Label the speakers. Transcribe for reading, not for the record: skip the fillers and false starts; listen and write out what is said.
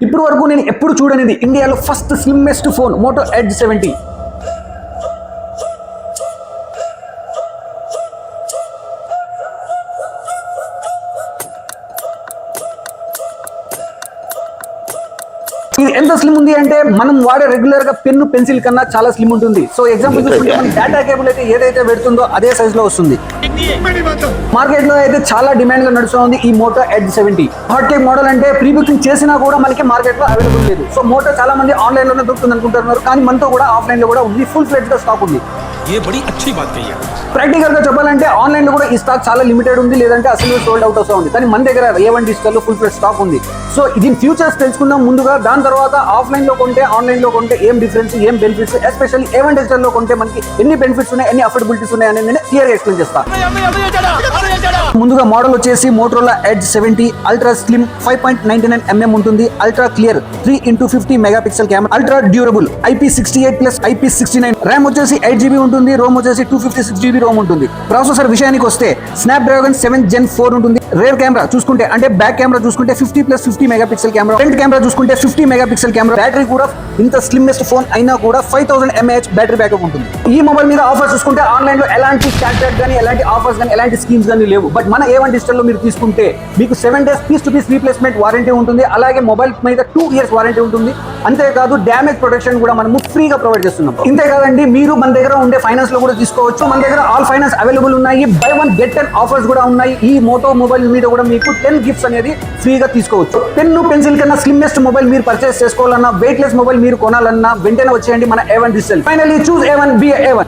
Speaker 1: ఇప్పుడు వరకు నేను ఎప్పుడు చూడనిది ఇండియాలో first slimmest phone Moto Edge 70. ఇది ఎంత స్లిమ్ ఉంది అంటే మనం వాడే రెగ్యులర్ గా పెన్ను పెన్సిల్ కన్నా చాలా స్లిమ్ ఉంటుంది. సో ఎగ్జాంపుల్ చూసుకుంటే మన డేటా కేబుల్ అయితే ఏదైతే పెడుతుందో అదే సైజ్ లో వస్తుంది. మార్కెట్ లో అయితే చాలా డిమాండ్ గా నడుస్తుంది ఈ Moto Edge 70. Hot cake model అంటే ప్రీ బుకింగ్ చేసినా కూడా మనకి మార్కెట్ లో అవైలబుల్ లేదు. సో మోటో చాలా మంది ఆన్లైన్ లోనే దొరుకుతుంది అనుకుంటున్నారు, కానీ మనతో కూడా ఆఫ్లైన్ లో కూడా ఉంది, ఫుల్ ఫ్లెడ్జ్ గా స్టాక్ ఉంది. ప్రాక్టికల్ గా చెప్పాలంటే ఆన్లైన్ లో కూడా ఈ స్టాక్ చాలా లిమిటెడ్ ఉంది, లేదంటే అసలు సోల్డ్ అవుట్ అవుతా ఉంది. కానీ మన దగ్గర A1 డిజిటల్ లో ఫుల్ ఫ్లెడ్జ్ స్టాక్ ఉంది. సో దీని ఫ్యూచర్స్ తెలుసుకుందాం ముందుగా. దాని తర్వాత ఆఫ్లైన్ లో కొంటే ఆన్లైన్ లో కొంటే ఏం డిఫరెన్స్, ఏం బెనిఫిట్స్, ఎస్పెషల్లీ A1 డిజిటల్ లో కొంటే మనకి ఎన్ని బెనిఫిట్స్ ఉన్నాయి, ఎన్ని అఫోర్డబిలిటీస్ ఉన్నాయి అనేది నేను క్లియర్ గా ఎక్స్ప్లెయిన్ చేస్తాను. ముందుగా మోడల్ వచ్చేసి Motorola edge 70 ultra slim 5.99mm ఉంటుంది. Ultra clear 3x50 megapixel camera, ultra durable IP68+ IP69. RAM వచ్చేసి 8GB ఉంటుంది. రోమ్ వచ్చేసి 256GB రోమ్ ఉంటుంది. ప్రాసెసర్ విషయానికి వస్తే స్నాప్డ్రాగన్ 7 Gen 4 ఉంటుంది. రేర్ కెమెరా చూసుకుంటే అంటే బ్యాక్ కెమెరా చూసుకుంటే 50+50 మెగాపిక్సెల్ కెమెరా, ఫ్రంట్ కెమెరా చూసుకుంటే 50 మెగాపిక్సెల్ కెమెరా. బ్యాటరీ కూడా ఇంత స్లిమ్మెస్ట్ ఫోన్ అయినా కూడా 5000 mAh బ్యాటరీ బ్యాకప్ ఉంటుంది. ఈ మొబైల్ మీద ఆఫర్స్ చూసుకుంటే ఆన్లైన్ లో ఎలాంటి క్యాష్ బ్యాక్ కానీ, ఎలాంటి ఆఫర్స్ కానీ, ఎలాంటి స్కీమ్స్ కానీ లేవు. బట్ మన A1 డిజిటల్ లో మీరు తీసుకుంటే మీకు 7 days piece to piece replacement warranty ఉంటుంది. అలాగే మొబైల్ మీద 2 years వారంటీ ఉంటుంది. అంతేకాదు డ్యామేజ్ ప్రొటెక్షన్ కూడా మనము ఫ్రీగా ప్రొవైడ్ చేస్తున్నాం. ఇంతేకాదండి, మీరు మన దగ్గర ఉండే ఫైనాన్స్ లో కూడా తీసుకోవచ్చు. మన దగ్గర ఆల్ ఫైనాన్స్ అవైలబుల్ ఉన్నాయి. బై 1 get 10 ఆఫర్స్ కూడా ఉన్నాయి. ఈ మోటో మొబైల్ మీద కూడా మీకు 10 గిఫ్ట్స్ అనేది ఫ్రీగా తీసుకోవచ్చు. పెన్ను పెన్సిల్ కన్నా స్లిమ్మెస్ట్ మొబైల్ మీరు పర్చేస్ చేసుకోవాలన్నా, వెయిట్ లెస్ మొబైల్ మీరు కొనాలన్నా వెంటనే వచ్చేయండి మన A1 digital. Finally choose A1 be A1.